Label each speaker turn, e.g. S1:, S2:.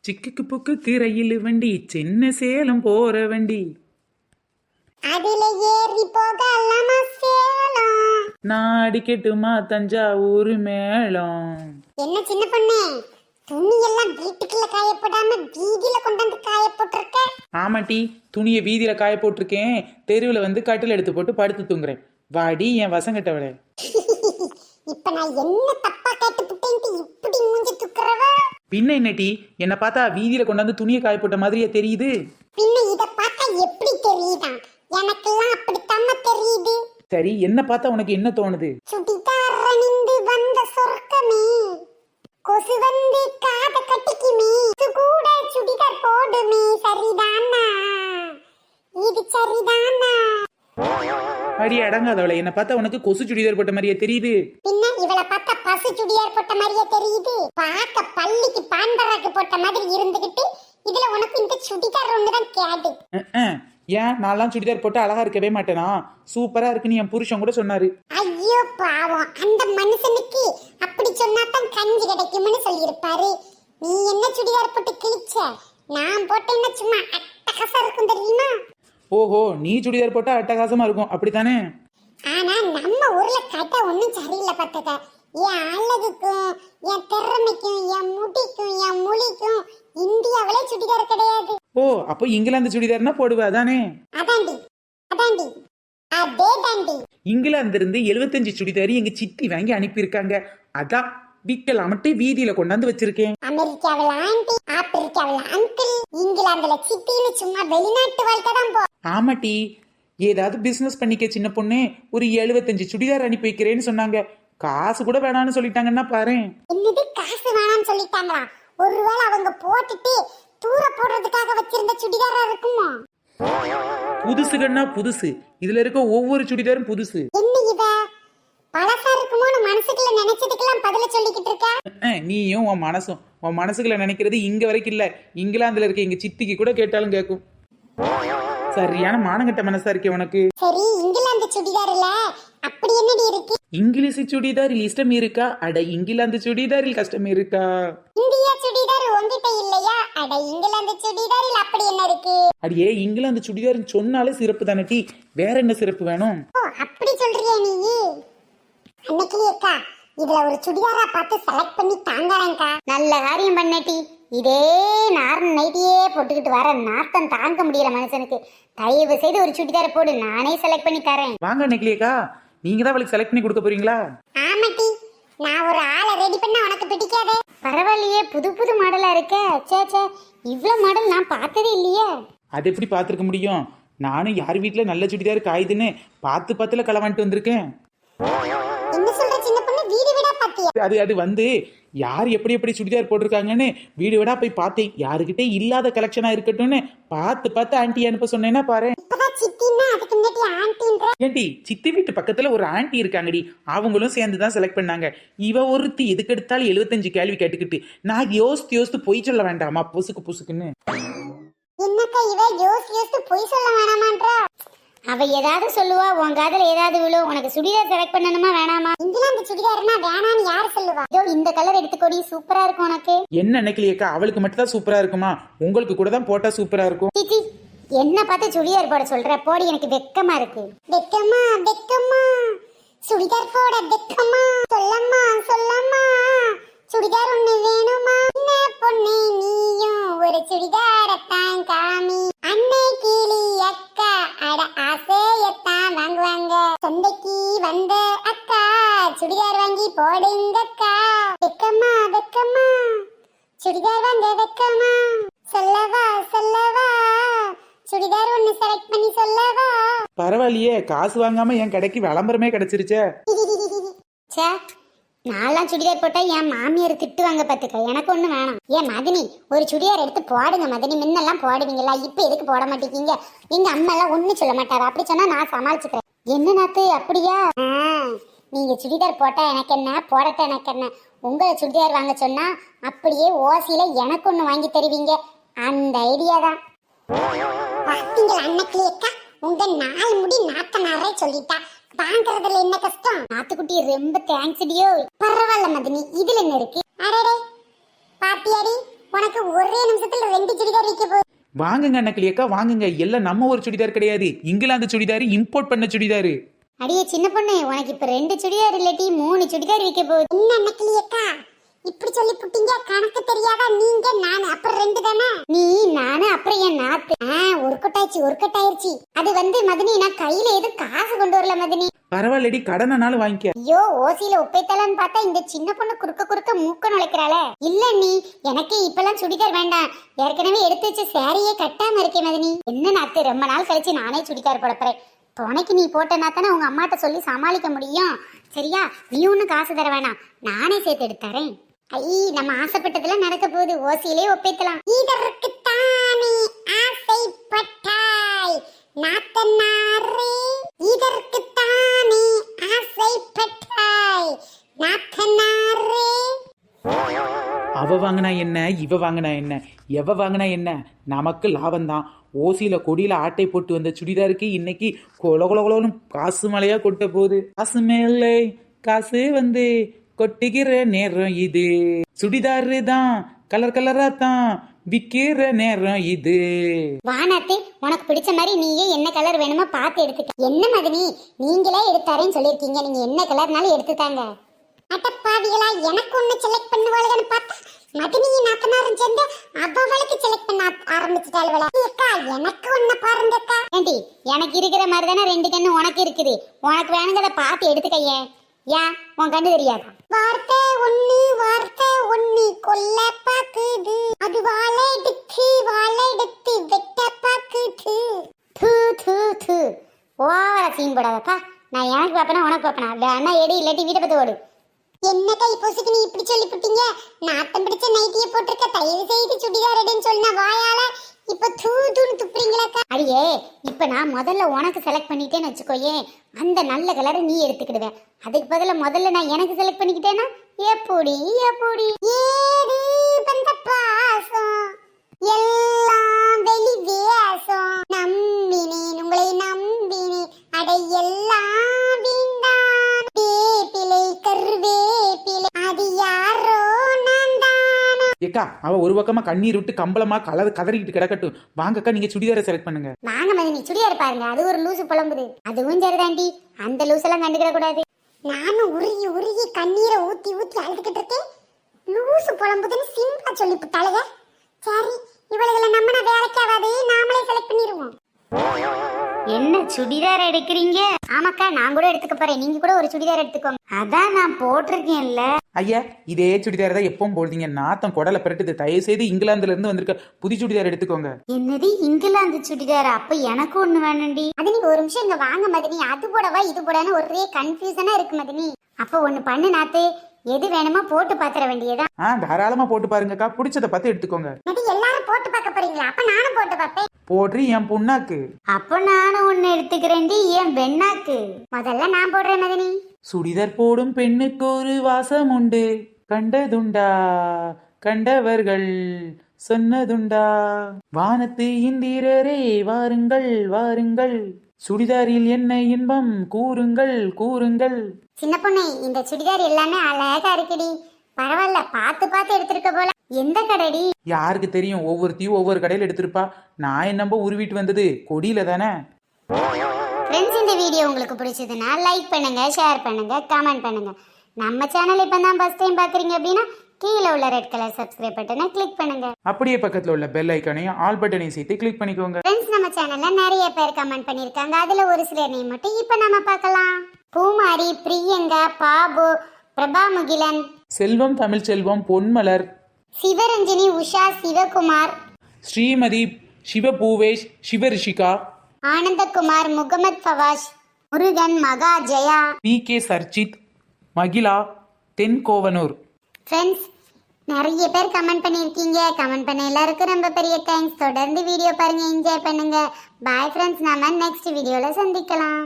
S1: சிக்குக்கு புக்குக்கு ரயில் வண்டி, சின்ன சேலம் போற வண்டி.
S2: அதுல ஏறி போகலாமா சேலம்?
S1: நான் அடிக்கட்டுமா தஞ்சாவூர் மேளம்?
S2: என்ன சின்ன பொண்ணு, துணி எல்லாம் வீட்டுக்குள்ள காயப்படாம வீதியில கொண்டு வந்து காய போட்டிருக்க?
S1: ஆமாட்டி, துணியை வீதியில காய போட்டிருக்கேன். தெருவில் வந்து கட்டில் எடுத்து போட்டு படுத்து தூங்குறேன். வாடி என் வசங்கிட்டவளே.
S2: இப்ப நான் என்ன தப்பா கேட்டு புட்டேன்ட்டு இப்படி மூஞ்சி துக்குறவ?
S1: பின்ன என்னட்டி, என்னை பார்த்தா வீதியில கொண்டாந்து துணியை காய போட்ட மாதிரியே தெரியுது?
S2: பின்ன இத பார்த்தா எப்படி தெரியுதா? எனக்கெல்லாம் அப்படித்தாம தெரியுது.
S1: சரி, என்ன பார்த்தா உனக்கு என்ன தோணுது?
S2: சுடிதார் அணிந்து வந்த சொர்க்கமே, கொசு வந்து காத கட்டிக்குமே, கூட சுடிதார் போடுமே, சரிதானா? இது சரிதானா?
S1: அடி அடங்காதவளை, என்ன பார்த்தா உனக்கு கொசு சுடிதார் போட்ட மாதிரியே தெரியுது?
S2: பின்ன இவளை பார்த்தா பசு சுடிதார் போட்ட மாதிரியே தெரியுது. பார்க்க பள்ளிக்கு பான்பராக்கு போட்ட மாதிரி இருந்துகிட்டு இதுல உனக்கு இந்த சுடிதார் ஒண்ணுதான் கேடு.
S1: ஏன் நான்லாம் சுடிதார் போட்டு அழகா இருக்கவே மாட்டேனா? சூப்பரா இருக்குன்னு என் புருஷன் கூட சொன்னாரு.
S2: ஐயோ பாவம், அந்த மனுஷனுக்கு அப்படி சொன்னாதான் கஞ்சி கிடைக்கும்னு சொல்லியிருப்பாரு. நீ என்ன சுடிதார் போட்டு கிழிச்ச? நான் போட்டேன்னா சும்மா அட்டகாசா இருக்கும் தெரியுமா?
S1: ஓஹோ, நீ சுடிதார் போட்டா அட்டகாசமா இருக்கும் அப்படித்தானே?
S2: ஆனா நம்ம ஊர்ல கதை ஒண்ணும் சரியில்லை பார்த்தத. என் அழகுக்கும் என் திறமைக்கும் என் முடிக்கும் என் மொழிக்கும் இந்தியாவிலே சுடிதார் கிடையாது.
S1: ஓ, அப்போ இங்கிலாந்து சுடிதார்னா போடுவா தானே?
S2: அதாண்டி அதாண்டி அதே தாண்டி.
S1: இங்கிலாந்து இருந்து 75 சுடிதார் எங்க சித்தி வாங்கி அனுப்பியிருக்காங்க. அதான் விக்கலாமட்டு வீதியில கொண்டாந்து வச்சிருக்கேன்.
S2: அமெரிக்காவில் ஆண்டி, ஆப்பிரிக்காவில் அங்கிள், இங்கிலாந்துல சித்தின்னு சும்மா வெளிநாட்டு வாழ்க்கை தான் போ.
S1: ஆமாட்டி, ஏதாவது பிசினஸ் பண்ணிக்க சின்ன பொண்ணு, ஒரு 75 சுடிதார் அனுப்பி வைக்கிறேன்னு சொன்னாங்க. காசு கூட வேணான்னு சொல்லிட்டாங்கன்னா பாரு.
S2: என்னது காசு வேணான்னு சொல்லிட்டாங்களா? ஒருவேளை அவங்க போட்டுட்டு தூர போடுறதுக்காக வச்சிருந்த சுடிதாரா இருக்குமா?
S1: புதுசுகன்னா புதுசு, இதுல இருக்க ஒவ்வொரு சுடிதாரும் புதுசு.
S2: என்ன இவ பழசா இருக்குமோன்னு மனசுக்குள்ள நினைச்சதுக்கெல்லாம் பதில சொல்லிக்கிட்டு இருக்கா?
S1: நீயும் உன் மனசுக்குள்ள நினைக்கிறது இங்க வரைக்கும் இல்ல, இங்கிலாந்துல இருக்க எங்க சித்திக்கு கூட கேட்டாலும் கேட்கும். சரியான மானங்கட்ட மனசா இருக்கே உனக்கு.
S2: சரி, இங்கிலாந்து சுடிதார்ல அப்படி என்னடி இருக்கு?
S1: இங்கிலீஷ் சுடிதாரில் இஷ்டம் இருக்கா? அட இங்கிலாந்து சுடிதாரில் கஷ்டம் இருக்கா?
S2: இந்தியா சுடிதார் உங்ககிட்ட இல்லையா? அட இங்கிலாந்து சுடிதாரில் அப்படி என்ன இருக்கு?
S1: அடியே, இங்கிலாந்து சுடிதார் சொன்னாலே சிறப்பு தானே டி, வேற என்ன சிறப்பு வேணும்?
S2: ஓ, அப்படி சொல்றியா நீ? அன்னைக்கு அக்கா இதுல ஒரு சுடிதாரா பார்த்து செலக்ட் பண்ணி தாங்கறேன்க்கா. நல்ல காரியம் பண்ணேட்டி. இதே நார்மல் நைட்டியே போட்டுக்கிட்டு வர நாத்தம் தாங்க முடியல மனுஷனுக்கு. தயவு செய்து ஒரு சுடிதாரை போடு, நானே செலக்ட் பண்ணி தரேன்.
S1: வாங்க நெக்லியக்கா, நீங்க தான் அவளுக்கு செலக்ட் பண்ணி கொடுக்க போறீங்களா?
S2: ஆமாட்டி, நான் ஒரு ஆளை ரெடி பண்ண உனக்கு பிடிக்காதே. பரவாயில்லையே, புது புது மாடலா இருக்க. சே, இவ்ளோ மாடல் நான் பார்த்ததே இல்லையே.
S1: அது எப்படி பார்த்துருக்க முடியும்? நானும் யார் வீட்டுல நல்ல சுடிதார் காயுதுன்னு பார்த்துல களவான்ட்டு வந்திருக்கேன்.
S2: என்ன சொல்ற சின்ன பொண்ணு? வீடு வீடா பாத்தியா?
S1: அது வந்து யார் எப்படி சுடிதார் போட்டிருக்காங்கன்னு வீடு வீடா போய் பார்த்தேன். யாருக்கிட்டே இல்லாத கலெக்ஷனா இருக்கட்டும்னு பார்த்து ஆண்டி அனுப்ப சொன்னேன்னா பாரு.
S2: இப்பதான் சித்தின்னா அதுக்கு முன்னாடி ஆண்டின்ற.
S1: ஏண்டி, சித்தி வீட்டு பக்கத்துல ஒரு ஆண்டி இருக்காங்கடி, அவங்களும் சேர்ந்துதான் செலக்ட் பண்ணாங்க. இவ ஒருத்தி எதுக்கு எடுத்தாலும் 75 கேள்வி கேட்டுக்கிட்டு நான் யோசித்து பொய் சொல்ல வேண்டாமா புசுக்குன்னு.
S2: என்னக்கா இவ யோசித்து பொய் சொல்ல வேணாமான்றா? அவ ஏதாவது சொல்லுவா, உன் காதல ஏதாவது விழும். உனக்கு சுடிதார் செலக்ட் பண்ணணுமா வேணாமா? இங்கிலாந்து சுடிதார்னா வேணான்னு யாரு சொல்லுவா? ஐயோ, இந்த கலர் எடுத்துக்கோடி, சூப்பரா இருக்கும் உனக்கு.
S1: என்ன நினைக்கலையக்கா, அவளுக்கு மட்டும் தான் சூப்பரா இருக்குமா? உங்களுக்கு கூட தான் போட்டா சூப்பரா இருக்கும்.
S2: சிச்சி, என்ன பார்த்து சுடிதார் போட சொல்ற? போடி, எனக்கு வெக்கமா இருக்கு. வெக்கமா சுடிதார் போட வெக்கமா? சொல்லம்மா சுடிதார் ஒண்ணு வேணுமா? என்ன பொண்ணே நீயும் ஒரு சுடிதாரத்தான் காமி. அன்னை கிளி அக்கா அட ஆசையத்தான் வாங்குவாங்க. சந்தைக்கு வந்த அக்கா சுடிதார் வாங்கி போடுங்கக்கா. வெக்கமா சுடிதார் வாங்க வெக்கமா? சொல்லவா சுடிதார் ஒண்ணு செலக்ட் பண்ணி சொல்லவா?
S1: பரவாயில்லையே, காசு வாங்காம என் கடைக்கு விளம்பரமே கிடைச்சிருச்சே.
S2: நான்லாம் சுடிதார் போட்டா என் மாமியார் திட்டுவாங்க பாத்துக்க. எனக்கு ஒண்ணு வேணாம். ஏன் மதினி, ஒரு சுடிதார் எடுத்து போடுங்க மதினி. முன்னெல்லாம் போடுவீங்களா, இப்ப எதுக்கு போட மாட்டேங்க? எங்க அம்மா எல்லாம் ஒண்ணு சொல்ல மாட்டாரு. அப்படி சொன்னா நான் சமாளிச்சுக்கிறேன். என்ன நாத்து, அப்படியா? நீங்க சுடிதார் போட்டா எனக்கு என்ன, போடட்ட எனக்கு என்ன? உங்களை சுடிதார் வாங்க சொன்னா அப்படியே ஓசியில எனக்கு ஒண்ணு வாங்கி தருவீங்க. அந்த ஐடியா தான். பாத்தீங்களா அன்னைக்கு உங்க 4 முடி நாத்தனாரே சொல்லிட்டா. வாங்கறதுல என்ன கஷ்டம்? நாத்துக்குட்டி ரொம்ப தேங்க்ஸ் டியோ. பரவாயில்ல மதினி, இதுல என்ன இருக்கு? அடடே பாத்தியாடி, உனக்கு ஒரே நிமிஷத்துல 2 சுடிதார் விற்க போகுது.
S1: வாங்குங்க நக்கலி அக்கா வாங்குங்க. எல்லாம் நம்ம ஒரு சுடிதார் கிடையாது, இங்கிலாந்து சுடிதார், இம்போர்ட் பண்ண சுடிதாரு.
S2: அடியே சின்ன பொண்ணு, உனக்கு இப்ப 2 சுடிதார் இல்லாட்டி 3 சுடிதார் விற்க போகுது. என்ன நக்கலி அக்கா இப்படி சொல்லி புட்டிங்க? கணக்கு தெரியாதா? நீங்க நான் அப்புறம் 2 தானே? நீ நானு அப்புறம் என் நாத்து. ஒரு கட்டாயிருச்சு. அது மதினி, நான் கையில எதுவும் காசு கொண்டு வரல மதினி.
S1: பரவாயில்லடி, கடனாலும் வாங்கிக்க.
S2: ஐயோ, ஓசியில உப்பைத்தலான்னு பார்த்தா இந்த சின்ன பொண்ணு குறுக்க மூக்க நுழைக்கிறாள. இல்ல நீ எனக்கு இப்பெல்லாம் சுடிதார் வேண்டாம், ஏற்கனவே எடுத்து வச்ச சாரியே கட்டாம இருக்கேன் மதினி. என்ன நாத்து, ரொம்ப நாள் கழிச்சு நானே சுடிதார் போட போறேன். துணைக்கு நீ போட்டனா தானே உங்க அம்மாட்ட சொல்லி சமாளிக்க முடியும். சரியா? நீ ஒன்னும் காசு தர வேணாம், நானே சேர்த்து எடுத்துறேன். ஐ, நம்ம ஆசைப்பட்டதுல நடக்க போகுது. ஓசியிலே ஒப்பேத்தலாம். இதற்கு தானே ஆசைப்பட்டாய் நாத்தனாரே, இதற்கு தானே ஆசைப்பட்டாய் நாத்தனாரே.
S1: அவ வாங்கினா என்ன, இவ வாங்கினா என்ன, எவ வாங்கினா என்ன, நமக்கு லாபம்தான். ஓசியில கொடியில ஆட்டை போட்டு வந்த சுடிதாருக்கு இன்னைக்கு கொலன்னு காசு மழையா கொட்ட போகுது. காசு மேலே காசு கொட்டிக்கிற நேரம் இது, சுடிதாரு தான் கலர் கலரா தான் விக்கிற நேரம் இது.
S2: வானாத்து, உனக்கு பிடிச்ச மாதிரி நீயே என்ன கலர் வேணுமோ பார்த்து எடுத்துக்க. என்ன மதினி, நீங்களே எடுத்தாரேன்னு சொல்லிருக்கீங்க, நீங்க என்ன கலர்னாலும் எடுத்துட்டாங்க. அட்டப்பாவிகளா, எனக்கு ஒண்ணு செலக்ட் பண்ணுவாளுன்னு பார்த்தா மதினியை நாத்தனாரும் சேர்ந்து அவளுக்கு செலக்ட் பண்ண ஆரம்பிச்சுட்டாளுவல. அக்கா எனக்கு ஒண்ணு பாருங்கக்கா. ஏண்டி, எனக்கு இருக்கிற மாதிரி தானே 2 கண்ணு உனக்கு இருக்குது. உனக்கு வேணுங்கிறத பார்த்து எடுத்துக்கையே. ஏன் உன் கண்ணு தெரியாது? வார்த்தை ஒண்ணு கொல்ல பாக்குது, அது வாழெடுத்து வெட்ட பாக்குது. ஓவரா சீன் போடாதப்பா. நான் எனக்கு பாப்பேனா உனக்கு பாப்பேனா? வேணா எடு, இல்லாட்டி வீட்டை பத்தி ஓடு. என்ன கை பொசுக்கு நீ இப்படி சொல்லி புட்டீங்க? நாத்தம் பிடிச்ச நைட்டியை போட்டிருக்க, தயவு செய்து சுடிதார் எடுன்னு சொன்ன வாயால இப்ப தூதுன்னு துப்புறீங்களா? அடியே, இப்ப நான் முதல்ல உனக்கு செலக்ட் பண்ணிட்டேன்னு வச்சுக்கோயே, அந்த நல்ல கலரை நீ எடுத்துக்கிடுவேன். அதுக்கு பதிலா முதல்ல நான் எனக்கு செலக்ட் பண்ணிக்கிட்டேன்னா எப்படி ஏது பந்த பாசம் எல்லாம் வெளி வேசம், நம்பினேன் உங்களை நம்பினேன், அடை எல்லாம் வீண்டான் வேப்பிலை கருவேப்பிலை, அது யாரோ நான் தானோ.
S1: ஏக்கா, அவ ஒரு பக்கமா கண்ணீர் விட்டு கம்பளமா கதறிக்கிட்டு கிடக்கட்டும். வாங்கக்கா, நீங்க சுடிதாரை செலக்ட் பண்ணுங்க.
S2: வாங்க மதினி, சுடிதார் பாருங்க. அது ஒரு லூசு புலம்புது. அதுவும் சரிதாண்டி, அந்த லூஸ் எல்லாம் கண்டுக்கிட கூடாது. நானும் உருகி கண்ணீரை ஊத்தி அழுதுகிட்டு இருக்கேன். லூசு புலம்புதுன்னு சிம்பா சொல்லி புட்டாளுங்க. சரி, இவளுகளை நம்ம வேலைக்காவது, நாமளே செலக்ட் பண்ணிடுவோம். என்ன சுடிதார் எடுக்கிறீங்க? ஆமாக்கா, நான் கூட எடுத்துக்க போறேன். நீங்க கூட ஒரு சுடிதார் எடுத்துக்கோங்க. அதான் நான் போட்டிருக்கேன்ல.
S1: ஐயா, இதே சுடிதார் தான் எப்பவும் போடுறீங்க. நாத்தம் குடலை பிரட்டுது. தயவு செய்து இங்கிலாந்துல இருந்து வந்திருக்க புது சுடிதார் எடுத்துக்கோங்க.
S2: என்னது இங்கிலாந்து சுடிதார்? அப்ப எனக்கு ஒண்ணு வேணும்டி. அது நீங்க ஒரு நிமிஷம் இங்க வாங்க மதினி. அது போடவா இது போடான்னு ஒரே கன்ஃபியூசனா இருக்கு மதினி. அப்ப ஒண்ணு பண்ணு நாத்து, எது வேணுமோ போட்டு பாத்திர வேண்டியதா?
S1: தாராளமா போட்டு பாருங்கக்கா, பிடிச்சத பார்த்து எடுத்துக்கோங்க.
S2: எல்லாரும் போட்டு பார்க்க போறீங்களா? அப்ப நானும் போட்டு பார்ப்பேன்.
S1: போடுறி என் புண்ணாக்கு.
S2: அப்ப நானும் ஒண்ணு எடுத்துக்கிறேன்டி என் பெண்ணாக்கு. முதல்ல நான் போடுறேன் மதினி.
S1: சுடிதார் போடும் பெண்ணுக்கு ஒரு வாசம் உண்டு, கண்டதுண்டா கண்டவர்கள் சொன்னதுண்டா, வானத்து இந்திரரே வாருங்கள் வாருங்கள், சுடிதாரில் என்ன இன்பம் கூறுங்கள்.
S2: சின்ன பொண்ணு, இந்த சுடிதார் எல்லாமே அழகா இருக்குடி. பரவாயில்ல, பார்த்து எடுத்திருக்க போல. எந்த கடைடி?
S1: யாருக்கு தெரியும், ஒவ்வொருத்தையும் ஒவ்வொரு கடையில் எடுத்திருப்பா. நான் என்னம்போ உருவிட்டு வந்தது கொடியில தானே.
S2: ஃப்ரெண்ட்ஸ், இந்த வீடியோ உங்களுக்கு பிடிச்சதுன்னா லைக் பண்ணுங்க, ஷேர் பண்ணுங்க, கமெண்ட் பண்ணுங்க. நம்ம சேனல் இப்போ தான் ஃபர்ஸ்ட் டைம் பார்க்குறீங்க அப்படின்னா கீழே உள்ள ரெட் கலர் சப்ஸ்கிரைப் பட்டனை கிளிக் பண்ணுங்க.
S1: அப்படியே பக்கத்தில் உள்ள பெல் ஐக்கானையும் ஆல் பட்டனையும் சேர்த்து கிளிக் பண்ணிக்கோங்க.
S2: ஃப்ரெண்ட்ஸ், நம்ம சேனல்ல நிறைய பேர் கமெண்ட் பண்ணிருக்காங்க. அதுல ஒரு சிலர் நேம் மட்டும் இப்போ நம்ம பார்க்கலாம். பூமாரி, பிரியங்கா, பாபு, பிரபா முகிலன்,
S1: செல்வம், தமிழ் செல்வம், பொன்மலர்,
S2: சிவரஞ்சனி, உஷா, சிவகுமார்,
S1: ஸ்ரீமதி, சிவபூவேஷ், சிவரிஷிகா,
S2: ஆனந்தகுமார், முகமது ஃபவாஷ், முருகன், மகா, ஜெயா,
S1: PK சர்ச்சித், மகிழா, தென்கோவனூர்.
S2: ஃப்ரெண்ட்ஸ், நிறைய பேர் கமெண்ட் பண்ணியிருக்கீங்க. கமெண்ட் பண்ண எல்லாருக்கும் ரொம்ப பெரிய தேங்க்ஸ். தொடர்ந்து வீடியோ பாருங்க, என்ஜாய் பண்ணுங்க. பாய் ஃப்ரெண்ட்ஸ், நாம நெக்ஸ்ட் வீடியோல சந்திக்கலாம்.